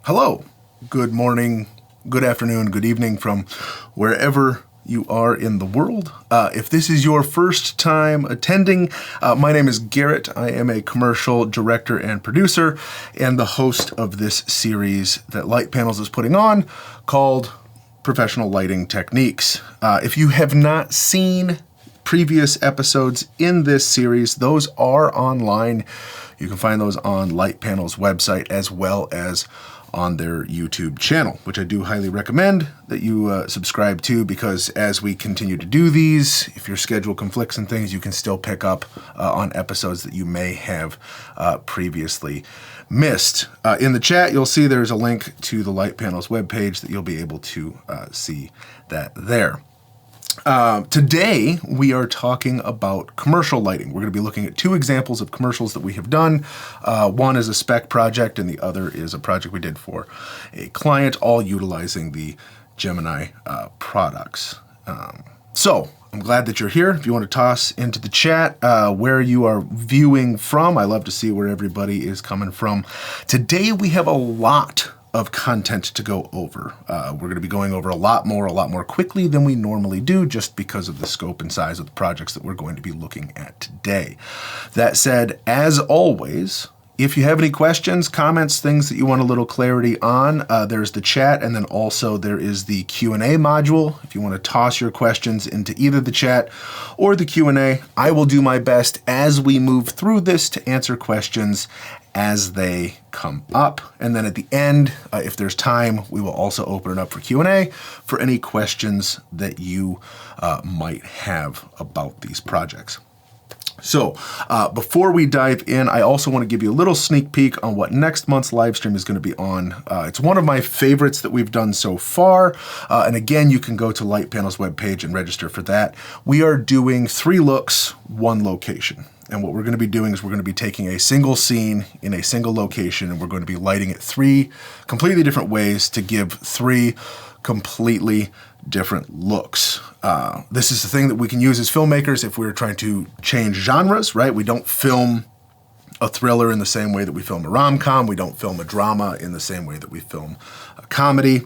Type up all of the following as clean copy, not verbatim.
Hello, good morning, good afternoon, good evening from wherever you are in the world. If this is your first time attending, my name is Garrett. I am a commercial director and producer and the host of this series that Light Panels is putting on called Professional Lighting Techniques. If you have not seen previous episodes in this series, those are online. You can find those on Light Panels' website as well as on their YouTube channel, which I do highly recommend that you subscribe to, because as we continue to do these, if your schedule conflicts and things, you can still pick up on episodes that you may have previously missed. In the chat, you'll see there's a link to the Light Panels webpage that you'll be able to see that there. Today, we are talking about commercial lighting. We're going to be looking at two examples of commercials that we have done. One is a spec project, and the other is a project we did for a client, all utilizing the Gemini products. So I'm glad that you're here. If you want to toss into the chat where you are viewing from, I love to see where everybody is coming from. Today, we have a lot of content to go over. We're going to be going over a lot more quickly than we normally do, just because of the scope and size of the projects that we're going to be looking at today. That said, as always, if you have any questions, comments, things that you want a little clarity on, there's the chat, and then also there is the Q&A module. If you want to toss your questions into either the chat or the Q&A, I will do my best as we move through this to answer questions as they come up. And then at the end, if there's time, we will also open it up for Q&A for any questions that you might have about these projects. So before we dive in, I also want to give you a little sneak peek on what next month's live stream is going to be on. It's one of my favorites that we've done so far. And again, you can go to Light Panels webpage and register for that. We are doing 3 looks, 1 location. And what we're going to be doing is we're going to be taking a single scene in a single location, and we're going to be lighting it 3 completely different ways to give 3 completely different looks. This is the thing that we can use as filmmakers if we're trying to change genres, right? We don't film a thriller in the same way that we film a rom-com. We don't film a drama in the same way that we film a comedy.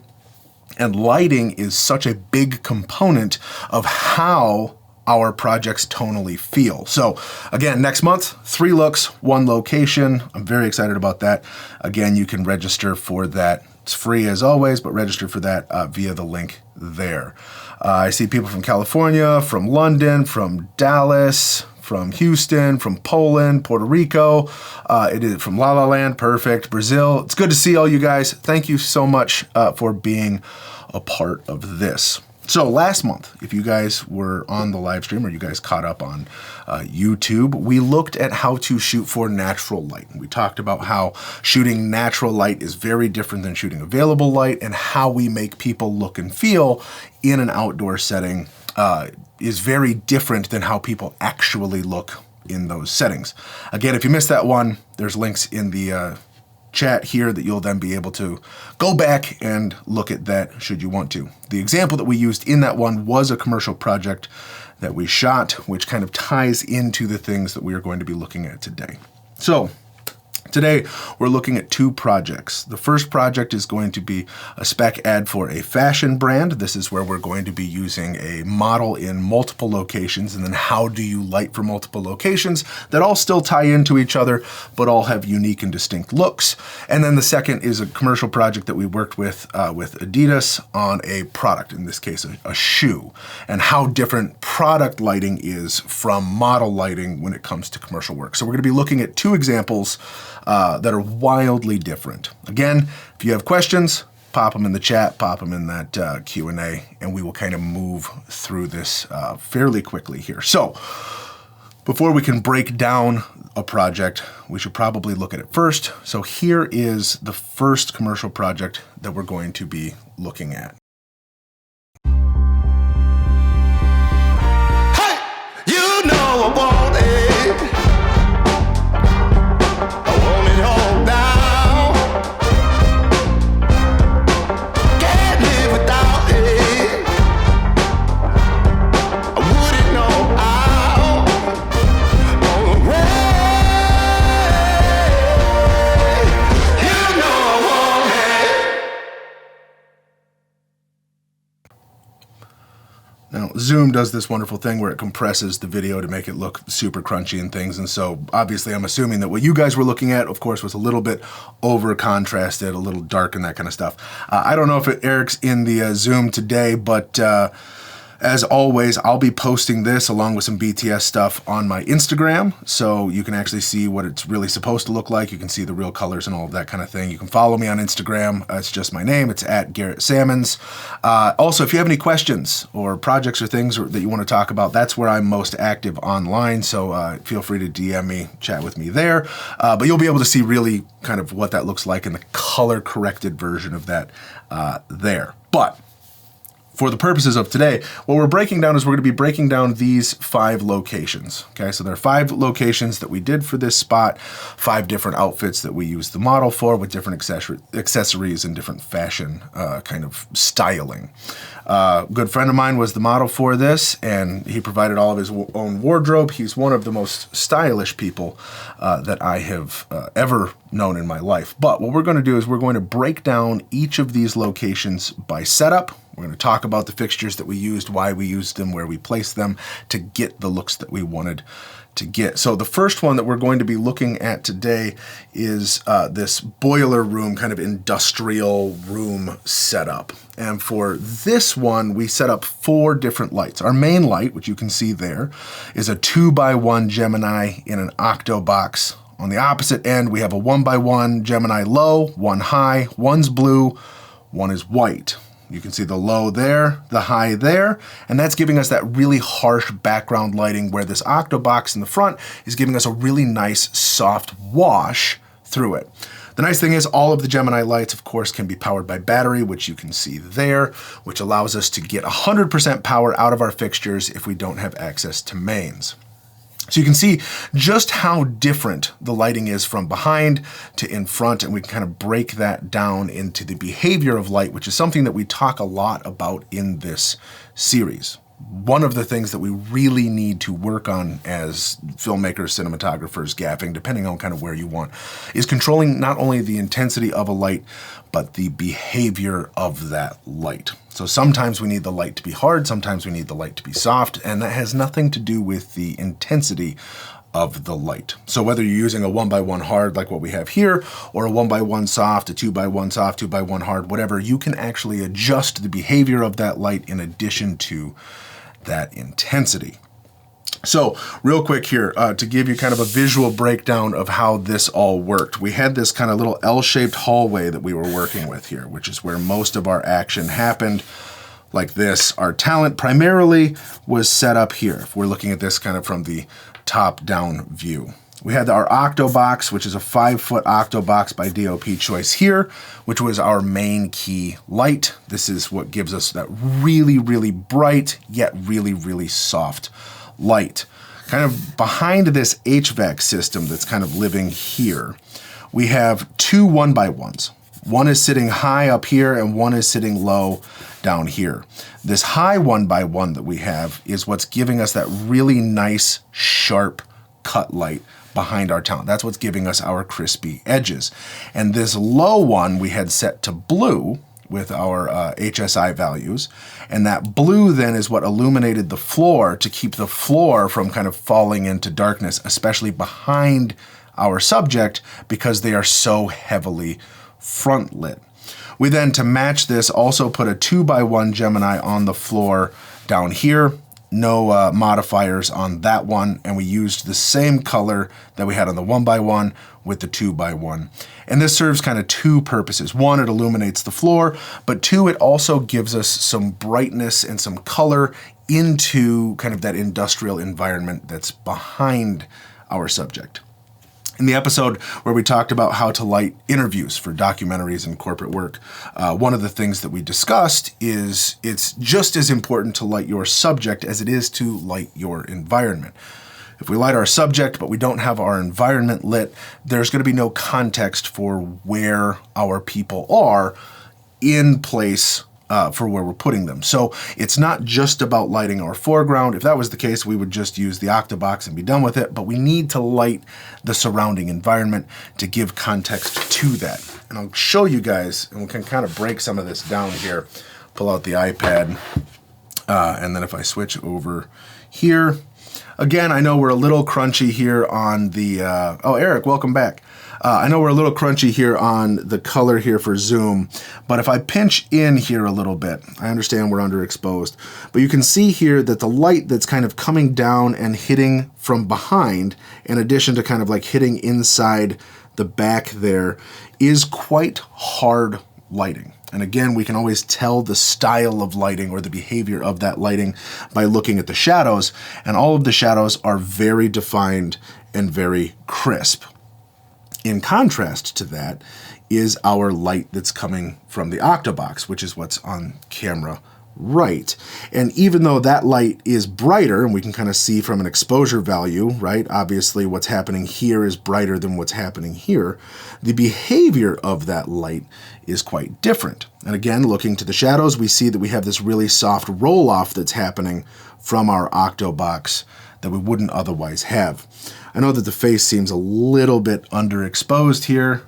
And lighting is such a big component of how our projects tonally feel. So again, next month, 3 looks, 1 location. I'm very excited about that. Again, you can register for that. It's free as always, but register for that via the link there. I see people from California, from London, from Dallas, from Houston, from Poland, Puerto Rico. It is from La La Land, perfect. Brazil. It's good to see all you guys. Thank you so much for being a part of this. So last month, if you guys were on the live stream or you guys caught up on YouTube, we looked at how to shoot for natural light. We talked about how shooting natural light is very different than shooting available light, and how we make people look and feel in an outdoor setting is very different than how people actually look in those settings. Again, if you missed that one, there's links in the chat here that you'll then be able to go back and look at that should you want to. The example that we used in that one was a commercial project that we shot, which kind of ties into the things that we are going to be looking at today. So today, we're looking at 2 projects. The first project is going to be a spec ad for a fashion brand. This is where we're going to be using a model in multiple locations, and then how do you light for multiple locations that all still tie into each other, but all have unique and distinct looks. And then the second is a commercial project that we worked with Adidas on a product, in this case, a shoe, and how different product lighting is from model lighting when it comes to commercial work. So we're going to be looking at 2 examples that are wildly different. Again, if you have questions, pop them in the chat, pop them in that Q&A, and we will kind of move through this fairly quickly here. So before we can break down a project, we should probably look at it first. So here is the first commercial project that we're going to be looking at. Hey, you know I want it. Hey. Now, Zoom does this wonderful thing where it compresses the video to make it look super crunchy and things, and so obviously I'm assuming that what you guys were looking at, of course, was a little bit over-contrasted, a little dark and that kind of stuff. I don't know if Eric's in the Zoom today, but as always, I'll be posting this along with some BTS stuff on my Instagram, so you can actually see what it's really supposed to look like. You can see the real colors and all of that kind of thing. You can follow me on Instagram. It's just my name. It's at Garrett Sammons. Also, if you have any questions or projects or things that you want to talk about, that's where I'm most active online, so feel free to DM me, chat with me there. But you'll be able to see really kind of what that looks like in the color-corrected version of that there. But for the purposes of today, what we're breaking down is we're going to be breaking down these 5 locations. Okay, so there are 5 locations that we did for this spot, 5 different outfits that we used the model for with different accessories and different fashion kind of styling. A good friend of mine was the model for this, and he provided all of his own wardrobe. He's one of the most stylish people that I have ever known in my life. But what we're going to do is we're going to break down each of these locations by setup. We're going to talk about the fixtures that we used, why we used them, where we placed them to get the looks that we wanted to get. So the first one that we're going to be looking at today is this boiler room, kind of industrial room setup. And for this one, we set up 4 different lights. Our main light, which you can see there, is a 2x1 Gemini in an octo box. On the opposite end, we have a 1x1 Gemini low, 1 high, one's blue, one is white. You can see the low there, the high there, and that's giving us that really harsh background lighting where this octo box in the front is giving us a really nice soft wash through it. The nice thing is all of the Gemini lights, of course, can be powered by battery, which you can see there, which allows us to get 100% power out of our fixtures if we don't have access to mains. So you can see just how different the lighting is from behind to in front, and we can kind of break that down into the behavior of light, which is something that we talk a lot about in this series. One of the things that we really need to work on as filmmakers, cinematographers, gaffing, depending on kind of where you want, is controlling not only the intensity of a light, but the behavior of that light. So sometimes we need the light to be hard, sometimes we need the light to be soft, and that has nothing to do with the intensity of the light. So whether you're using a 1x1 hard like what we have here, or a 1x1 soft, a 2x1 soft, 2x1 hard, whatever, you can actually adjust the behavior of that light in addition to that intensity. So real quick here, to give you kind of a visual breakdown of how this all worked. We had this kind of little L-shaped hallway that we were working with here, which is where most of our action happened. Like this, our talent primarily was set up here. If we're looking at this kind of from the top-down view. We had our octo box, which is a 5-foot octo box by DOP Choice here, which was our main key light. This is what gives us that really, really bright, yet really, really soft light. Kind of behind this HVAC system that's kind of living here, we have 2 1x1s. One is sitting high up here and one is sitting low down here. This high 1x1 that we have is what's giving us that really nice, sharp cut light behind our talent. That's what's giving us our crispy edges. And this low one we had set to blue with our HSI values. And that blue then is what illuminated the floor to keep the floor from kind of falling into darkness, especially behind our subject because they are so heavily front lit. We then, to match this, also put a 2x1 Gemini on the floor down here. No modifiers on that one, and we used the same color that we had on the 1x1 with the 2x1. And this serves kind of 2 purposes. 1, it illuminates the floor, but 2, it also gives us some brightness and some color into kind of that industrial environment that's behind our subject. In the episode where we talked about how to light interviews for documentaries and corporate work, one of the things that we discussed is it's just as important to light your subject as it is to light your environment. If we light our subject but we don't have our environment lit, there's going to be no context for where our people are in place for where we're putting them. So it's not just about lighting our foreground. If that was the case, we would just use the octobox and be done with it, but we need to light the surrounding environment to give context to that. And I'll show you guys, and we can kind of break some of this down here. Pull out the iPad. And then if I switch over here, again, I know we're a little crunchy here on the, oh, Eric, welcome back. I know we're a little crunchy here on the color here for zoom, but if I pinch in here a little bit, I understand we're underexposed, but you can see here that the light that's kind of coming down and hitting from behind, in addition to kind of like hitting inside the back there, is quite hard lighting. And again, we can always tell the style of lighting or the behavior of that lighting by looking at the shadows, and all of the shadows are very defined and very crisp. In contrast to that is our light that's coming from the octobox, which is what's on camera right. And even though that light is brighter, and we can kind of see from an exposure value, right? Obviously what's happening here is brighter than what's happening here. The behavior of that light is quite different. And again, looking to the shadows, we see that we have this really soft roll-off that's happening from our octobox that we wouldn't otherwise have. I know that the face seems a little bit underexposed here.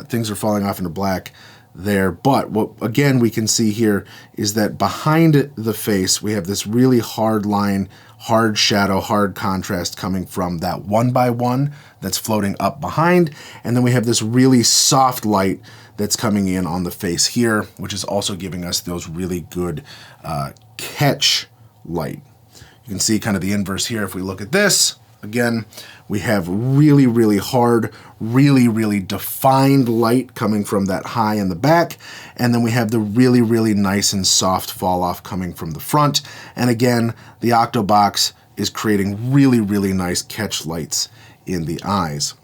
Things are falling off into black there, but what again we can see here is that behind the face we have this really hard line, hard shadow, hard contrast coming from that 1x1 that's floating up behind, and then we have this really soft light that's coming in on the face here, which is also giving us those really good catch light. You can see kind of the inverse here if we look at this. Again, we have really, really hard, really, really defined light coming from that high in the back. And then we have the really, really nice and soft fall off coming from the front. And again, the octobox is creating really, really nice catch lights in the eyes.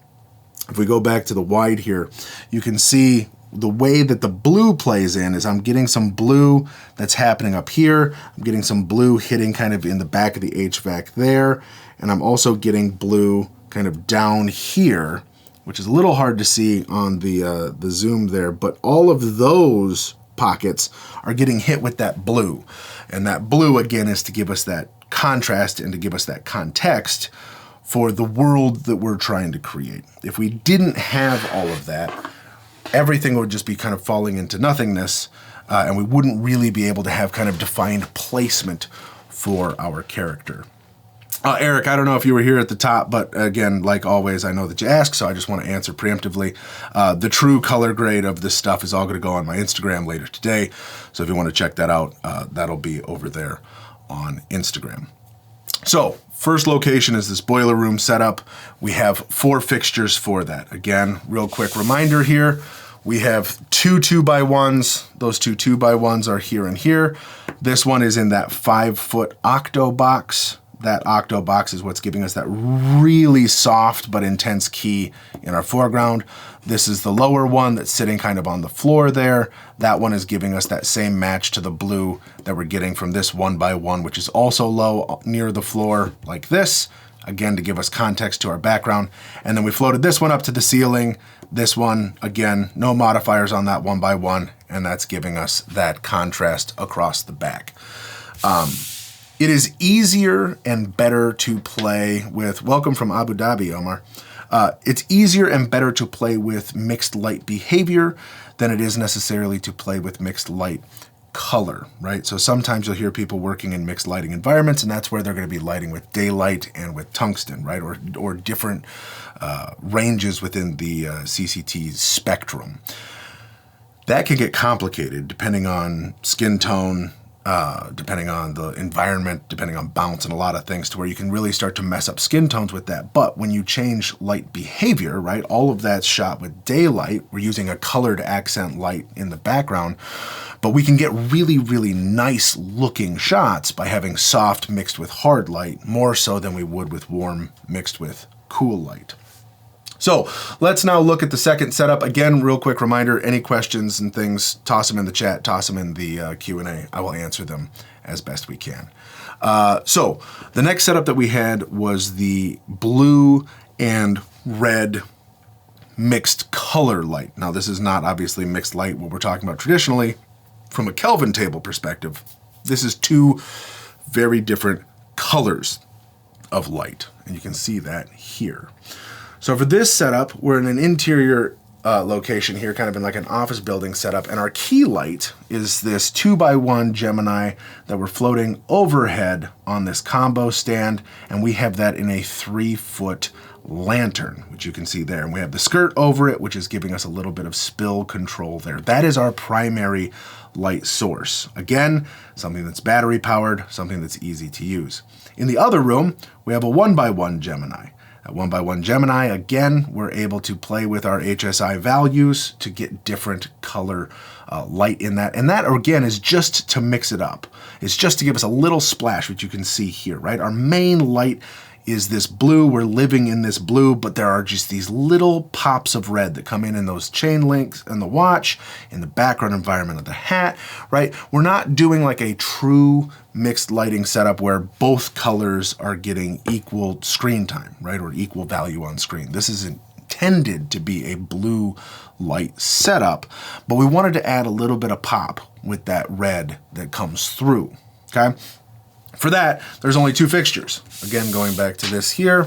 If we go back to the wide here, you can see the way that the blue plays in is I'm getting some blue that's happening up here. I'm getting some blue hitting kind of in the back of the HVAC there. And I'm also getting blue kind of down here, which is a little hard to see on the zoom there, but all of those pockets are getting hit with that blue. And that blue, again, is to give us that contrast and to give us that context for the world that we're trying to create. If we didn't have all of that, everything would just be kind of falling into nothingness, and we wouldn't really be able to have kind of defined placement for our character. Eric, I don't know if you were here at the top, but again, like always, I know that you asked, so I just want to answer preemptively. The true color grade of this stuff is all going to go on my Instagram later today, so if you want to check that out, that'll be over there on Instagram. So, first location is this boiler room setup. We have 4 fixtures for that. Again, real quick reminder here, we have 2 2x1s. Those 2 2x1s are here and here. This one is in that 5-foot octo box. That octo box is what's giving us that really soft but intense key in our foreground. This is the lower one that's sitting kind of on the floor there. That one is giving us that same match to the blue that we're getting from this 1x1, which is also low near the floor like this, again, to give us context to our background. And then we floated this one up to the ceiling. This one, again, no modifiers on that 1x1, and that's giving us that contrast across the back. It is easier and better to play with, welcome from Abu Dhabi, Omar. It's easier and better to play with mixed light behavior than it is necessarily to play with mixed light color, right? So sometimes you'll hear people working in mixed lighting environments, and that's where they're going to be lighting with daylight and with tungsten, right? Or different ranges within the CCT spectrum. That can get complicated depending on skin tone, depending on the environment, depending on bounce and a lot of things, to where you can really start to mess up skin tones with that. But when you change light behavior, right, all of that's shot with daylight. We're using a colored accent light in the background, but we can get really, really nice looking shots by having soft mixed with hard light, more so than we would with warm mixed with cool light. So let's now look at the second setup. Again, real quick reminder, any questions and things, toss them in the chat, toss them in the Q&A. I will answer them as best we can. So the next setup that we had was the blue and red mixed color light. Now this is not obviously mixed light, what we're talking about traditionally from a Kelvin table perspective. This is 2 very different colors of light, and you can see that here. So for this setup, we're in an interior location here, kind of in like an office building setup, and our key light is this 2x1 Gemini that we're floating overhead on this combo stand, and we have that in a 3-foot lantern, which you can see there. And we have the skirt over it, which is giving us a little bit of spill control there. That is our primary light source. Again, something that's battery powered, something that's easy to use. In the other room, we have a 1x1 Gemini. At 1x1 Gemini, again, we're able to play with our HSI values to get different color light in that. And that, again, is just to mix it up. It's just to give us a little splash, which you can see here, right? Our main light is this blue. We're living in this blue, but there are just these little pops of red that come in those chain links and the watch, in the background environment of the hat, right? We're not doing like a true mixed lighting setup where both colors are getting equal screen time, right? Or equal value on screen. This is intended to be a blue light setup, but we wanted to add a little bit of pop with that red that comes through, okay? For that, there's only 2 fixtures. Again, going back to this here,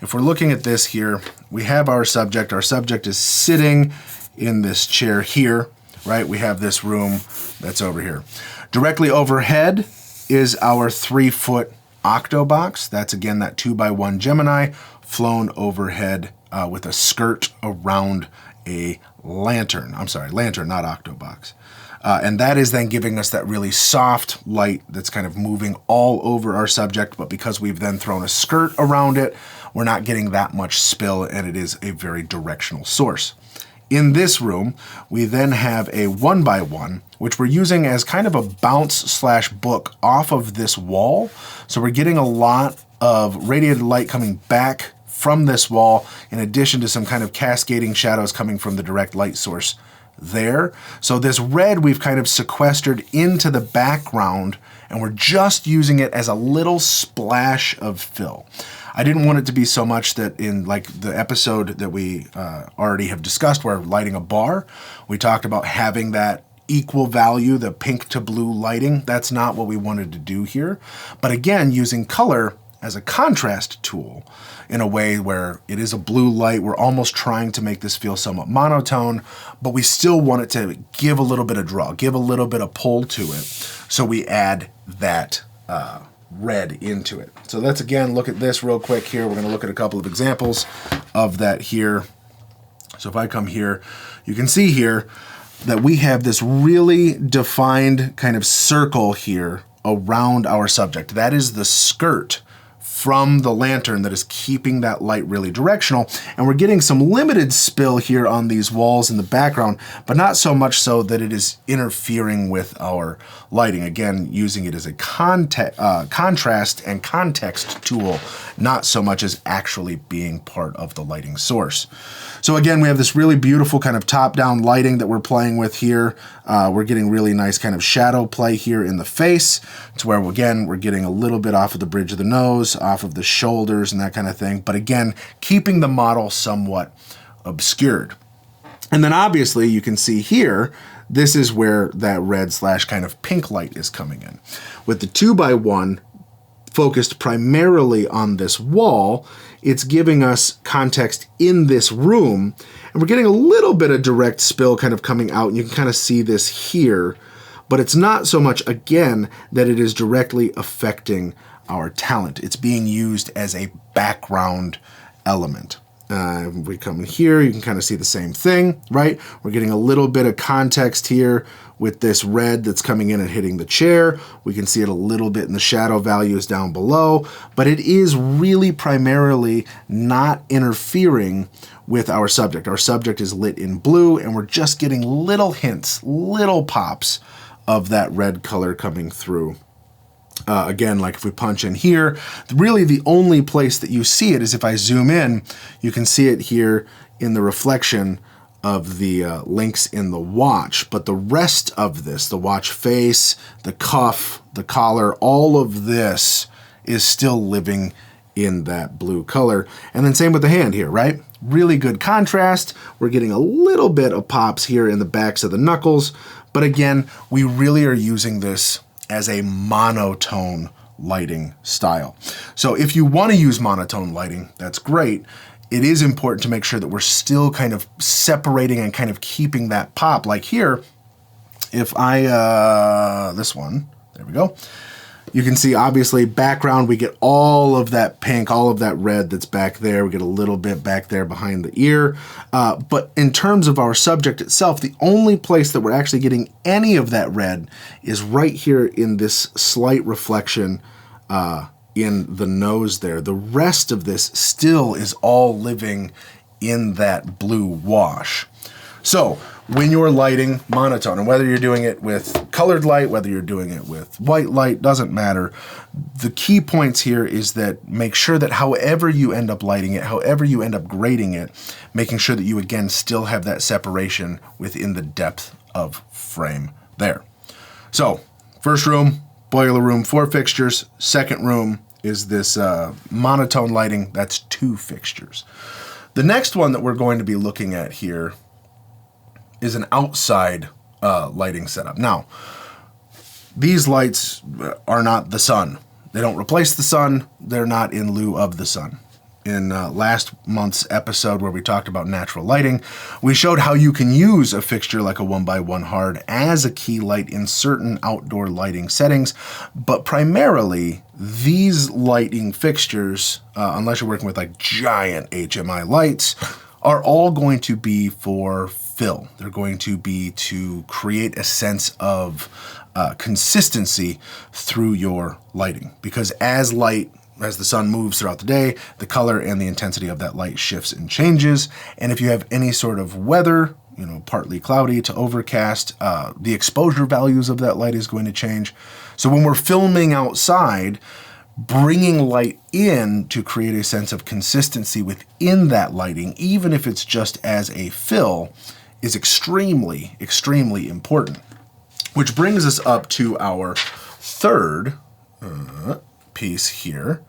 if we're looking at this here, we have our subject. Our subject is sitting in this chair here, right? We have this room that's over here. Directly overhead is our 3-foot octo box. That's, again, that 2x1 Gemini flown overhead with a skirt around a lantern. I'm sorry, lantern, not octo box. And that is then giving us that really soft light that's kind of moving all over our subject, but because we've then thrown a skirt around it, we're not getting that much spill, and it is a very directional source. In this room, we then have a 1x1, which we're using as kind of a bounce/book off of this wall. So we're getting a lot of radiated light coming back from this wall, in addition to some kind of cascading shadows coming from the direct light source there. So this red we've kind of sequestered into the background, and we're just using it as a little splash of fill. I didn't want it to be so much that in like the episode that we already have discussed where lighting a bar, we talked about having that equal value, the pink to blue lighting. That's not what we wanted to do here. But again, using color as a contrast tool in a way where it is a blue light. We're almost trying to make this feel somewhat monotone, but we still want it to give a little bit of draw, give a little bit of pull to it. So we add that red into it. So let's again look at this real quick here. We're going to look at a couple of examples of that here. So if I come here, you can see here that we have this really defined kind of circle here around our subject. That is the skirt from the lantern that is keeping that light really directional. And we're getting some limited spill here on these walls in the background, but not so much so that it is interfering with our lighting. Again, using it as a contrast and context tool, not so much as actually being part of the lighting source. So again, we have this really beautiful kind of top-down lighting that we're playing with here. We're getting really nice kind of shadow play here in the face, to where, again, we're getting a little bit off of the bridge of the nose, off of the shoulders and that kind of thing. But again, keeping the model somewhat obscured. And then obviously you can see here, this is where that red / kind of pink light is coming in. With the 2x1 focused primarily on this wall, it's giving us context in this room, and we're getting a little bit of direct spill kind of coming out, and you can kind of see this here, but it's not so much, again, that it is directly affecting our talent. It's being used as a background element. We come in here, you can kind of see the same thing, right? We're getting a little bit of context here with this red that's coming in and hitting the chair. We can see it a little bit in the shadow values down below, but it is really primarily not interfering with our subject. Our subject is lit in blue, and we're just getting little hints, little pops of that red color coming through. Again, like if we punch in here, really the only place that you see it is if I zoom in, you can see it here in the reflection of the links in the watch. But the rest of this, the watch face, the cuff, the collar, all of this is still living in that blue color. And then same with the hand here, right? Really good contrast. We're getting a little bit of pops here in the backs of the knuckles. But again, we really are using this as a monotone lighting style. So if you want to use monotone lighting, that's great. it is important to make sure that we're still kind of separating and kind of keeping that pop. Like here, if I, this one, there we go. You can see, obviously, background, we get all of that pink, all of that red that's back there. We get a little bit back there behind the ear. But in terms of our subject itself, the only place that we're actually getting any of that red is right here in this slight reflection in the nose there. The rest of this still is all living in that blue wash. So when you're lighting monotone, and whether you're doing it with colored light, whether you're doing it with white light, doesn't matter. The key points here is that make sure that however you end up lighting it, however you end up grading it, making sure that you again still have that separation within the depth of frame there. So first room, boiler room, 4 fixtures. Second room is this monotone lighting, that's 2 fixtures. The next one that we're going to be looking at here is an outside lighting setup. Now, these lights are not the sun. They don't replace the sun. They're not in lieu of the sun. In last month's episode where we talked about natural lighting, we showed how you can use a fixture like a 1x1 hard as a key light in certain outdoor lighting settings, but primarily these lighting fixtures, unless you're working with like giant HMI lights, are all going to be for fill. They're going to be to create a sense of consistency through your lighting, because as the sun moves throughout the day, the color and the intensity of that light shifts and changes. And if you have any sort of weather, partly cloudy to overcast, the exposure values of that light is going to change. So when we're filming outside, bringing light in to create a sense of consistency within that lighting, even if it's just as a fill, is extremely, extremely important. Which brings us up to our third piece here.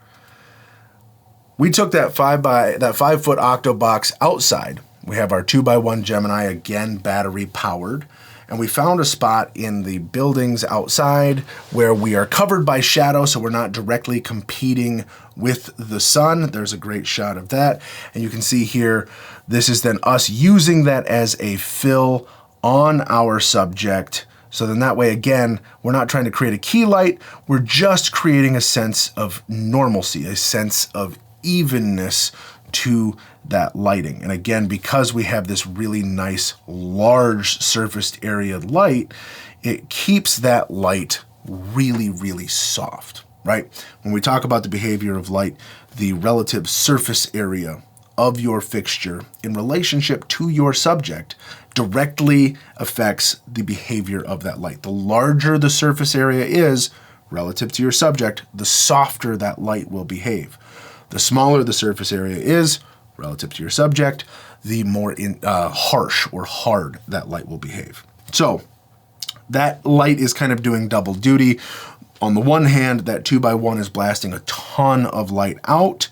We took that 5-foot octo box outside. We have our 2x1 Gemini, again battery powered, and we found a spot in the buildings outside where we are covered by shadow, so we're not directly competing with the sun. There's a great shot of that, and you can see here, this is then us using that as a fill on our subject. So then that way, again, we're not trying to create a key light, we're just creating a sense of normalcy, a sense of evenness to that lighting. And again, because we have this really nice, large surfaced area light, it keeps that light really, really soft, right? When we talk about the behavior of light, the relative surface area of your fixture in relationship to your subject directly affects the behavior of that light. The larger the surface area is relative to your subject, the softer that light will behave. The smaller the surface area is relative to your subject, the more harsh or hard that light will behave. So that light is kind of doing double duty. On the one hand, that 2x1 is blasting a ton of light out,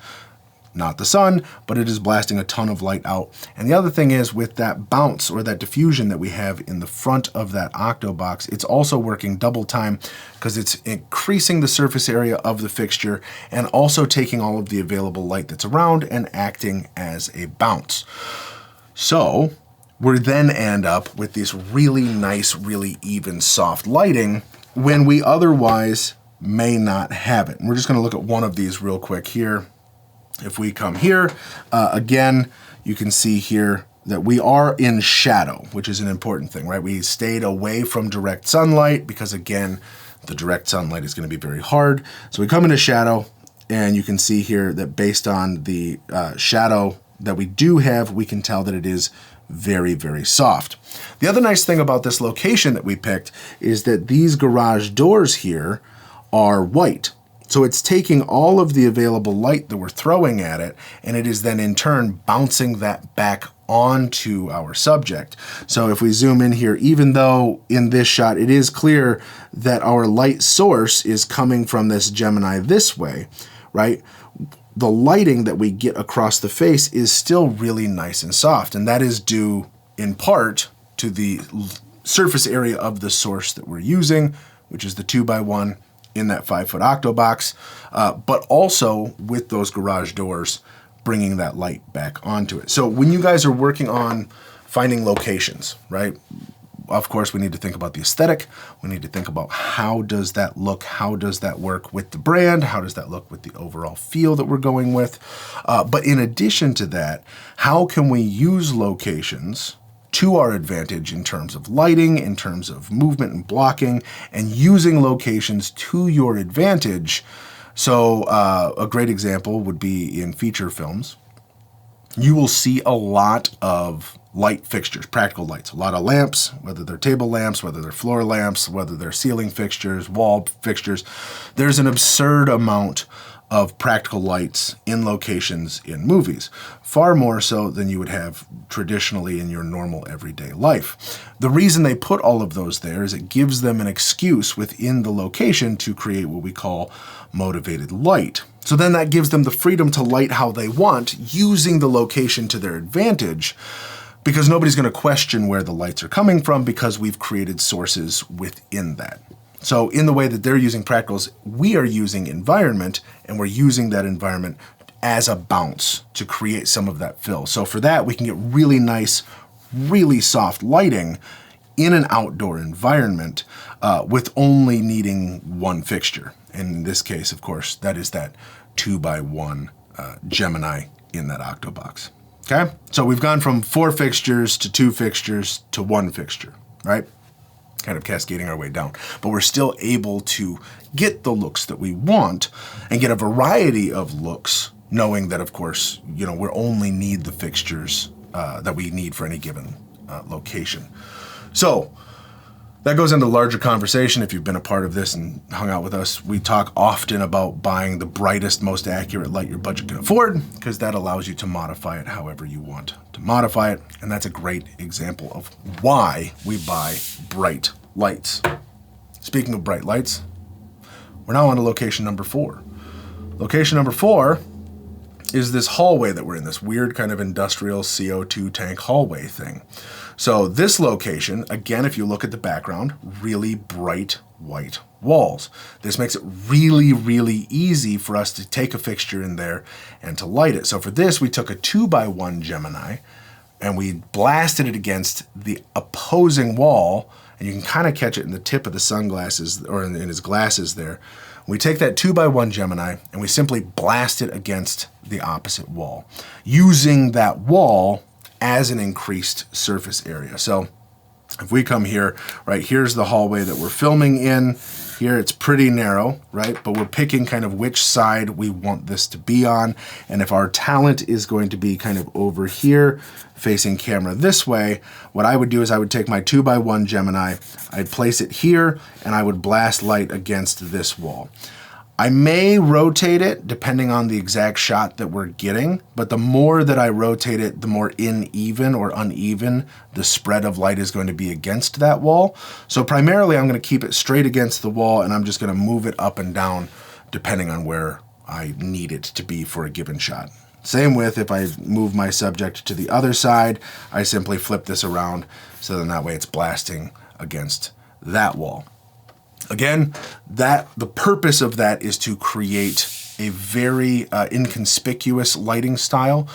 not the sun, but it is blasting a ton of light out. And the other thing is, with that bounce or that diffusion that we have in the front of that octo box, it's also working double time because it's increasing the surface area of the fixture and also taking all of the available light that's around and acting as a bounce. So we then end up with this really nice, really even, soft lighting when we otherwise may not have it. And we're just going to look at one of these real quick here. If we come here, again, you can see here that we are in shadow, which is an important thing, right? We stayed away from direct sunlight because, again, the direct sunlight is going to be very hard. So we come into shadow, and you can see here that based on the shadow that we do have, we can tell that it is very, very soft. The other nice thing about this location that we picked is that these garage doors here are white. So it's taking all of the available light that we're throwing at it, and it is then in turn bouncing that back onto our subject. So if we zoom in here, even though in this shot it is clear that our light source is coming from this Gemini this way, right? The lighting that we get across the face is still really nice and soft, and that is due in part to the surface area of the source that we're using, which is the 2x1 in that 5-foot octo box, but also with those garage doors bringing that light back onto it. So when you guys are working on finding locations, right? Of course, we need to think about the aesthetic. We need to think about how does that look? How does that work with the brand? How does that look with the overall feel that we're going with? But in addition to that, how can we use locations to our advantage in terms of lighting, in terms of movement and blocking, and using locations to your advantage? So a great example would be in feature films. You will see a lot of light fixtures, practical lights, a lot of lamps, whether they're table lamps, whether they're floor lamps, whether they're ceiling fixtures, wall fixtures. There's an absurd amount of practical lights in locations in movies, far more so than you would have traditionally in your normal everyday life. The reason they put all of those there is it gives them an excuse within the location to create what we call motivated light. So then that gives them the freedom to light how they want, using the location to their advantage, because nobody's going to question where the lights are coming from because we've created sources within that. So in the way that they're using practicals, we are using environment, and we're using that environment as a bounce to create some of that fill. So for that, we can get really nice, really soft lighting in an outdoor environment with only needing one fixture. In this case, of course, that is that 2x1 Gemini in that Octobox. Okay, so we've gone from 4 fixtures to 2 fixtures to 1 fixture, right? Kind of cascading our way down, but we're still able to get the looks that we want and get a variety of looks, knowing that, of course, we only need the fixtures that we need for any given location. So that goes into larger conversation. If you've been a part of this and hung out with us, we talk often about buying the brightest, most accurate light your budget can afford, because that allows you to modify it however you want to modify it. And that's a great example of why we buy bright lights. Speaking of bright lights, we're now on to location number 4. Location number 4 is this hallway that we're in, this weird kind of industrial CO2 tank hallway thing. So this location, again, if you look at the background, really bright white walls. This makes it really, really easy for us to take a fixture in there and to light it. So for this, we took a 2x1 Gemini and we blasted it against the opposing wall, and you can kind of catch it in the tip of the sunglasses or in his glasses there. We take that 2x1 Gemini and we simply blast it against the opposite wall, using that wall as an increased surface area. So if we come here, right, here's the hallway that we're filming in. Here it's pretty narrow, right? But we're picking kind of which side we want this to be on. And if our talent is going to be kind of over here, facing camera this way, what I would do is I would take my 2x1 Gemini, I'd place it here, and I would blast light against this wall. I may rotate it depending on the exact shot that we're getting, but the more that I rotate it, the more uneven the spread of light is going to be against that wall. So primarily I'm going to keep it straight against the wall, and I'm just going to move it up and down depending on where I need it to be for a given shot. Same with if I move my subject to the other side, I simply flip this around so then that way it's blasting against that wall. Again, the purpose of that is to create a very inconspicuous lighting style.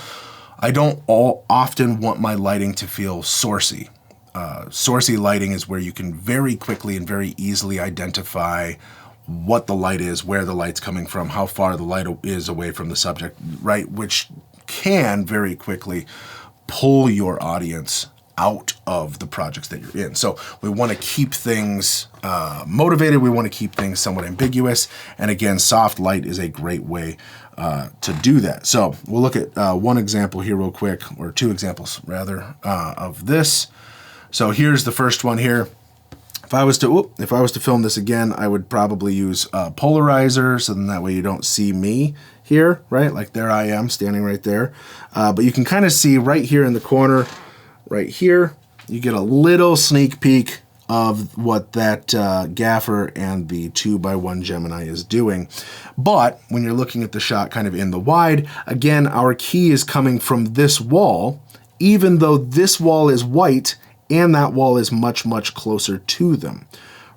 I don't often want my lighting to feel sourcey. Sourcey lighting is where you can very quickly and very easily identify what the light is, where the light's coming from, how far the light is away from the subject, right? Which can very quickly pull your audience out of the projects that you're in. So we want to keep things motivated. We want to keep things somewhat ambiguous. And again, soft light is a great way to do that. So we'll look at one example here real quick, or 2 examples rather, of this. So here's the first one here. If I was to film this again, I would probably use a polarizer, so then that way you don't see me here, right? Like there I am standing right there. But you can kind of see right here in the corner, right here, you get a little sneak peek of what that gaffer and the 2x1 Gemini is doing. But when you're looking at the shot kind of in the wide, again, our key is coming from this wall, even though this wall is white and that wall is much, much closer to them,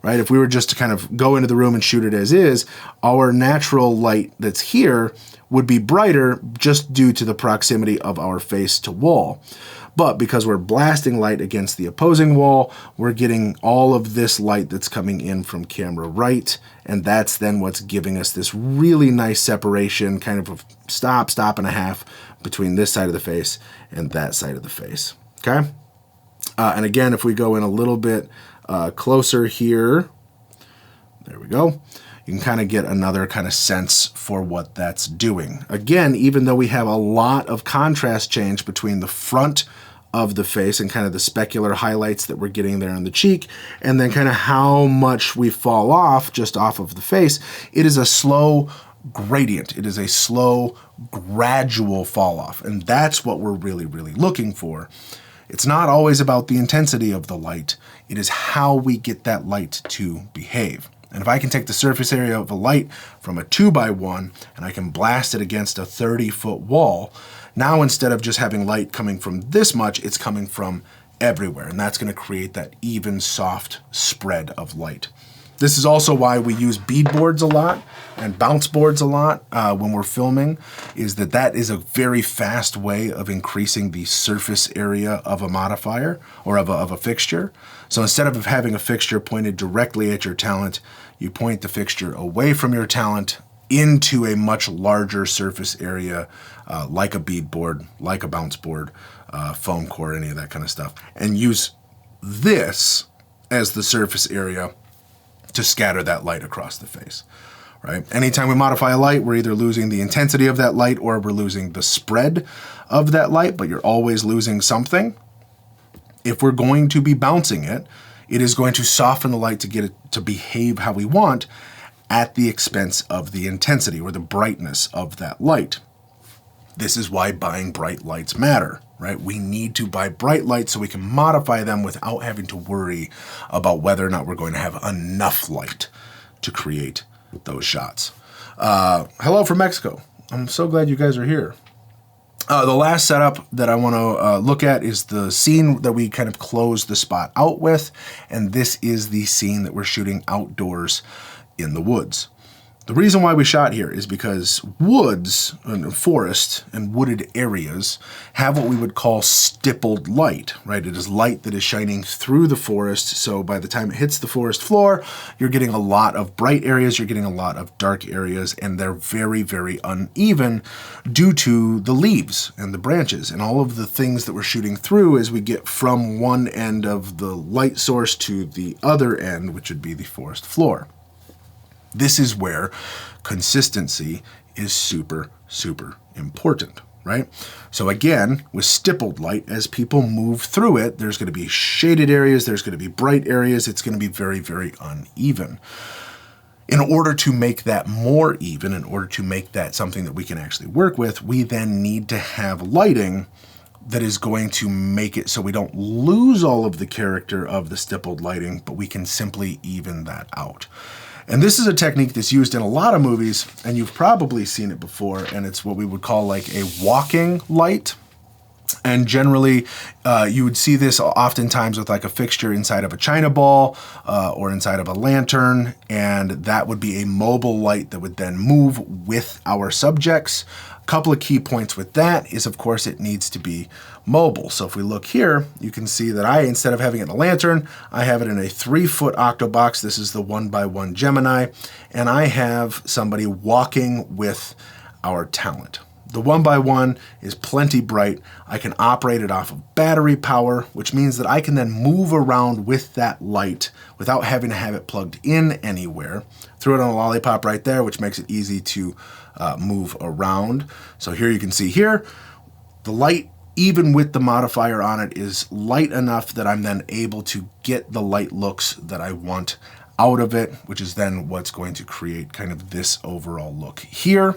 right? If we were just to kind of go into the room and shoot it as is, our natural light that's here would be brighter just due to the proximity of our face to wall. But because we're blasting light against the opposing wall, we're getting all of this light that's coming in from camera right, and that's then what's giving us this really nice separation, kind of a stop and a half between this side of the face and that side of the face, okay? And again, if we go in a little bit closer here, there we go, you can kind of get another kind of sense for what that's doing. Again, even though we have a lot of contrast change between the front of the face and kind of the specular highlights that we're getting there on the cheek, and then kind of how much we fall off just off of the face, it is a slow gradient. It is a slow, gradual fall off. And that's what we're really, really looking for. It's not always about the intensity of the light. It is how we get that light to behave. And if I can take the surface area of a light from a 2x1 and I can blast it against a 30-foot wall, now instead of just having light coming from this much, it's coming from everywhere. And that's going to create that even, soft spread of light. This is also why we use bead boards a lot and bounce boards a lot when we're filming, is that is a very fast way of increasing the surface area of a modifier or of a fixture. So instead of having a fixture pointed directly at your talent, you point the fixture away from your talent into a much larger surface area, like a bead board, like a bounce board, foam core, any of that kind of stuff, and use this as the surface area to scatter that light across the face, right? Anytime we modify a light, we're either losing the intensity of that light or we're losing the spread of that light, but you're always losing something. If we're going to be bouncing it, it is going to soften the light to get it to behave how we want at the expense of the intensity or the brightness of that light. This is why buying bright lights matter, right? We need to buy bright lights so we can modify them without having to worry about whether or not we're going to have enough light to create those shots. Hello from Mexico. I'm so glad you guys are here. The last setup that I want to look at is the scene that we kind of close the spot out with, and this is the scene that we're shooting outdoors in the woods. The reason why we shot here is because woods and forest and wooded areas have what we would call stippled light, right? It is light that is shining through the forest, so by the time it hits the forest floor, you're getting a lot of bright areas, you're getting a lot of dark areas, and they're very, very uneven due to the leaves and the branches and all of the things that we're shooting through as we get from one end of the light source to the other end, which would be the forest floor. This is where consistency is super, super important, right? So again, with stippled light, as people move through it, there's going to be shaded areas, there's going to be bright areas, it's going to be very, very uneven. In order to make that more even, in order to make that something that we can actually work with, we then need to have lighting that is going to make it so we don't lose all of the character of the stippled lighting, but we can simply even that out. And this is a technique that's used in a lot of movies, and you've probably seen it before, and it's what we would call like a walking light. And generally, you would see this oftentimes with like a fixture inside of a china ball or inside of a lantern, and that would be a mobile light that would then move with our subjects. A couple of key points with that is, of course, it needs to be mobile. So if we look here, you can see that instead of having it in a lantern, I have it in a 3-foot octobox. This is the 1x1 Gemini, and I have somebody walking with our talent. The 1x1 is plenty bright. I can operate it off of battery power, which means that I can then move around with that light without having to have it plugged in anywhere. Threw it on a lollipop right there, which makes it easy to move around. So here you can see here, the light, even with the modifier on it, is light enough that I'm then able to get the light looks that I want out of it, which is then what's going to create kind of this overall look here,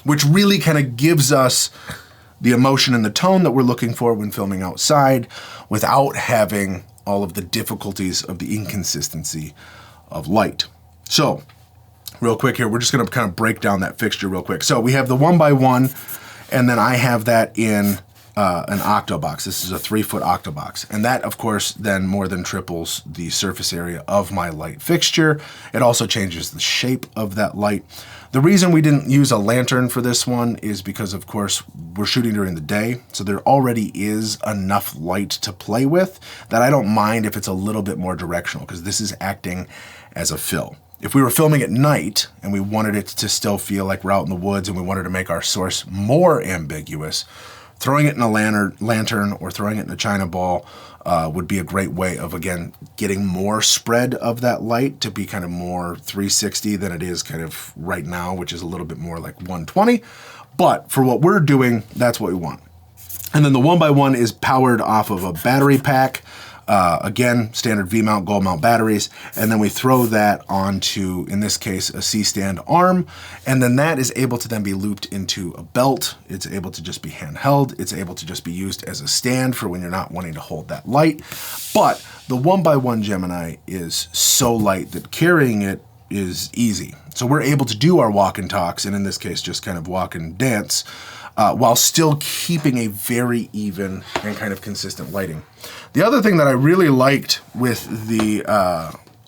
which really kind of gives us the emotion and the tone that we're looking for when filming outside without having all of the difficulties of the inconsistency of light. So real quick here, we're just going to kind of break down that fixture real quick. So we have the 1x1, and then I have that in an octobox. This is a 3-foot octobox. And that, of course, then more than triples the surface area of my light fixture. It also changes the shape of that light. The reason we didn't use a lantern for this one is because, of course, we're shooting during the day, so there already is enough light to play with that I don't mind if it's a little bit more directional, because this is acting as a fill. If we were filming at night and we wanted it to still feel like we're out in the woods and we wanted to make our source more ambiguous, throwing it in a lantern or throwing it in a china ball would be a great way of, again, getting more spread of that light to be kind of more 360 than it is kind of right now, which is a little bit more like 120. But for what we're doing, that's what we want. And then the 1x1 is powered off of a battery pack. Again, standard V-mount, gold mount batteries, and then we throw that onto, in this case, a C-stand arm, and then that is able to then be looped into a belt. It's able to just be handheld. It's able to just be used as a stand for when you're not wanting to hold that light. But the 1x1 Gemini is so light that carrying it is easy. So we're able to do our walk and talks, and in this case, just kind of walk and dance, while still keeping a very even and kind of consistent lighting. The other thing that I really liked with the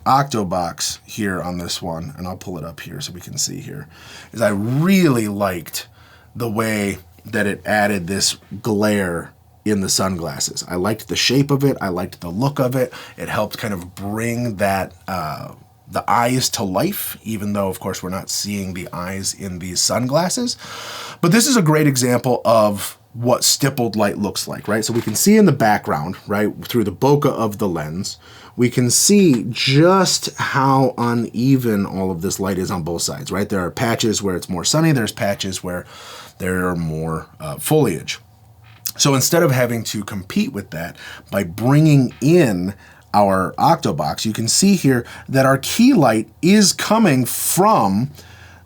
Octobox here on this one, and I'll pull it up here so we can see here, is I really liked the way that it added this glare in the sunglasses. I liked the shape of it. I liked the look of it. It helped kind of bring that the eyes to life, even though, of course, we're not seeing the eyes in these sunglasses. But this is a great example of what stippled light looks like, right? So we can see in the background, right, through the bokeh of the lens, we can see just how uneven all of this light is on both sides, right? There are patches where it's more sunny. There's patches where there are more foliage. So instead of having to compete with that by bringing in our Octobox, you can see here that our key light is coming from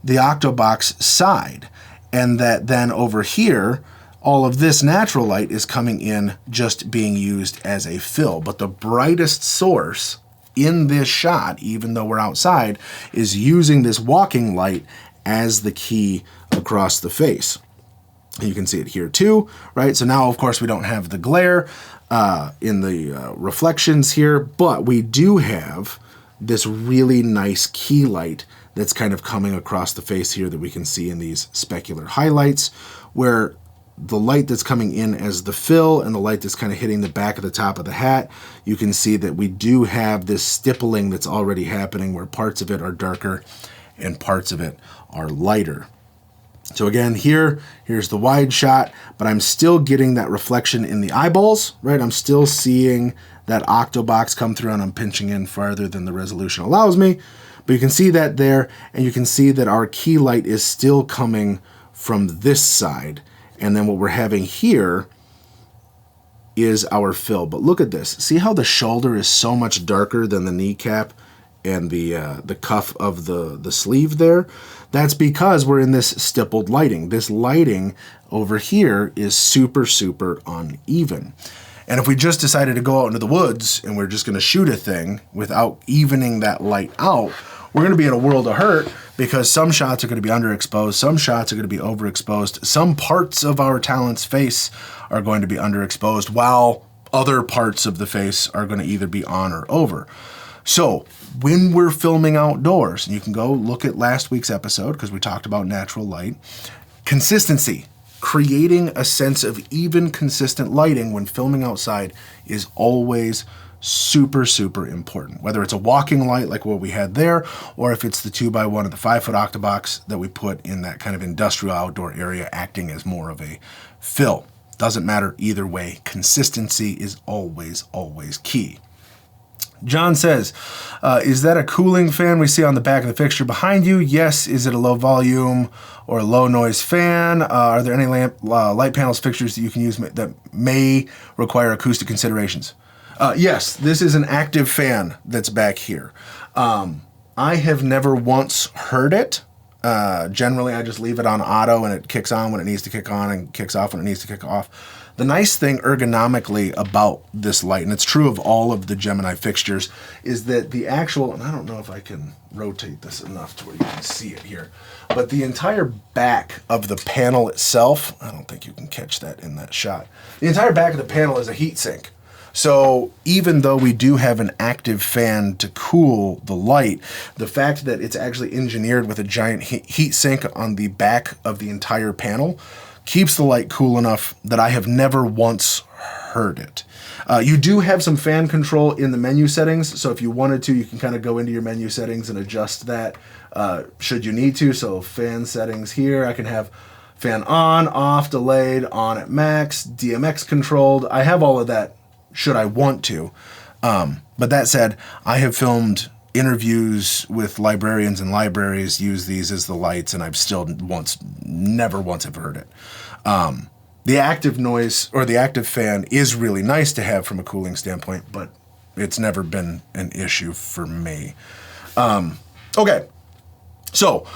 the Octobox side, and that then over here, all of this natural light is coming in just being used as a fill. But the brightest source in this shot, even though we're outside, is using this walking light as the key across the face. And you can see it here too, right? So now, of course, we don't have the glare in the reflections here, but we do have this really nice key light that's kind of coming across the face here that we can see in these specular highlights, where the light that's coming in as the fill and the light that's kind of hitting the back of the top of the hat, you can see that we do have this stippling that's already happening where parts of it are darker and parts of it are lighter. So again, here's the wide shot, but I'm still getting that reflection in the eyeballs, right? I'm still seeing that Octobox come through, and I'm pinching in farther than the resolution allows me. But you can see that there, and you can see that our key light is still coming from this side. And then what we're having here is our fill. But look at this. See how the shoulder is so much darker than the kneecap and the cuff of the sleeve there? That's because we're in this stippled lighting. This lighting over here is super, super uneven. And if we just decided to go out into the woods and we're just going to shoot a thing without evening that light out, we're going to be in a world of hurt, because some shots are going to be underexposed, some shots are going to be overexposed, some parts of our talent's face are going to be underexposed, while other parts of the face are going to either be on or over. So when we're filming outdoors, and you can go look at last week's episode because we talked about natural light, consistency, creating a sense of even, consistent lighting when filming outside is always super, super important. Whether it's a walking light like what we had there, or if it's the 2x1 or the 5-foot Octobox that we put in that kind of industrial outdoor area acting as more of a fill. Doesn't matter either way. Consistency is always, always key. John says, is that a cooling fan we see on the back of the fixture behind you? Yes. Is it a low volume or a low noise fan? Are there any light panels fixtures that you can use that may require acoustic considerations? Yes, this is an active fan that's back here. I have never once heard it. Generally, I just leave it on auto and it kicks on when it needs to kick on and kicks off when it needs to kick off. The nice thing ergonomically about this light, and it's true of all of the Gemini fixtures, is that the actual, and I don't know if I can rotate this enough to where you can see it here, but the entire back of the panel itself, I don't think you can catch that in that shot. The entire back of the panel is a heat sink. So even though we do have an active fan to cool the light, the fact that it's actually engineered with a giant heat sink on the back of the entire panel keeps the light cool enough that I have never once heard it. You do have some fan control in the menu settings, so if you wanted to, you can kind of go into your menu settings and adjust that should you need to. So fan settings here, I can have fan on, off, delayed, on at max, DMX controlled. I have all of that should I want to. But that said, I have filmed interviews with librarians and libraries use these as the lights, and I've still never once have heard it. The active noise or the active fan is really nice to have from a cooling standpoint, but it's never been an issue for me. Okay, so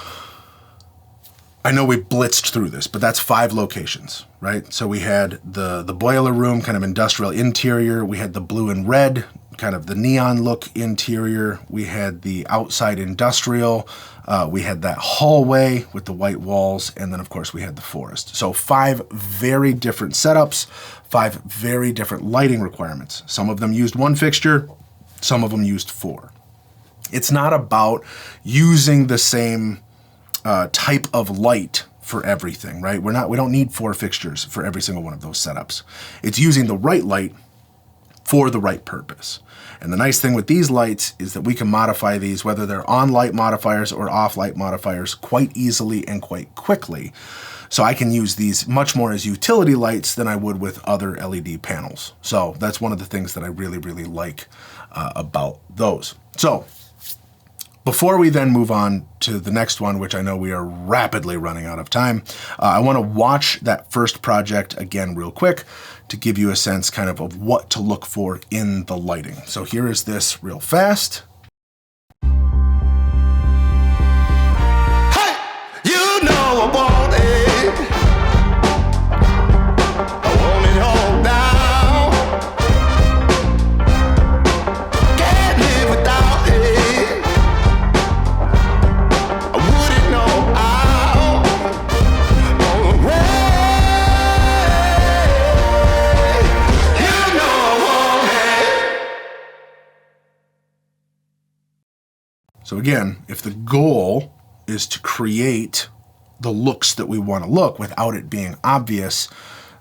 I know we blitzed through this, but that's 5 locations, right? So we had the boiler room, kind of industrial interior. We had the blue and red, kind of the neon look interior. We had the outside industrial. We had that hallway with the white walls. And then, of course, we had the forest. So 5 very different setups, 5 very different lighting requirements. Some of them used 1 fixture, some of them used 4. It's not about using the same type of light for everything, right? We don't need 4 fixtures for every single one of those setups. It's using the right light for the right purpose. And the nice thing with these lights is that we can modify these, whether they're on light modifiers or off light modifiers, quite easily and quite quickly. So I can use these much more as utility lights than I would with other LED panels. So that's one of the things that I really, really like about those. So before we then move on to the next one, which I know we are rapidly running out of time, I want to watch that first project again real quick to give you a sense kind of what to look for in the lighting. So here is this real fast. Hey, you know I want it. I want it all now. Can't live without it. I wouldn't know how. On the way, you know I want it. So again, if the goal is to create the looks that we want to look without it being obvious,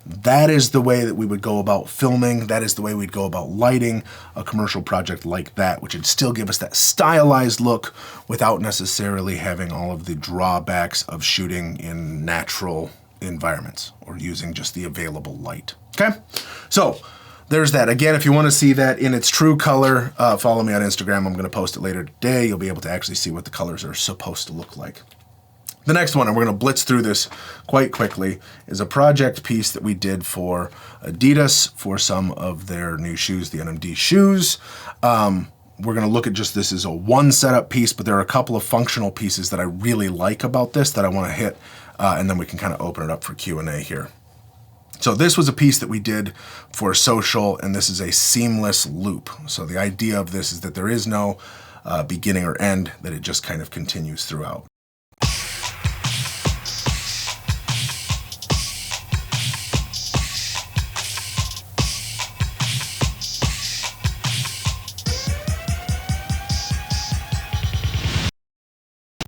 that is the way that we would go about filming. That is the way we'd go about lighting a commercial project like that, which would still give us that stylized look without necessarily having all of the drawbacks of shooting in natural environments or using just the available light. Okay, so there's that. Again, if you want to see that in its true color, follow me on Instagram. I'm going to post it later today. You'll be able to actually see what the colors are supposed to look like. The next one, and we're going to blitz through this quite quickly, is a project piece that we did for Adidas for some of their new shoes, the NMD shoes. We're going to look at just this as a 1 setup piece, but there are a couple of functional pieces that I really like about this that I want to hit, and then we can kind of open it up for Q&A here. So this was a piece that we did for social, and this is a seamless loop. So the idea of this is that there is no beginning or end, that it just kind of continues throughout.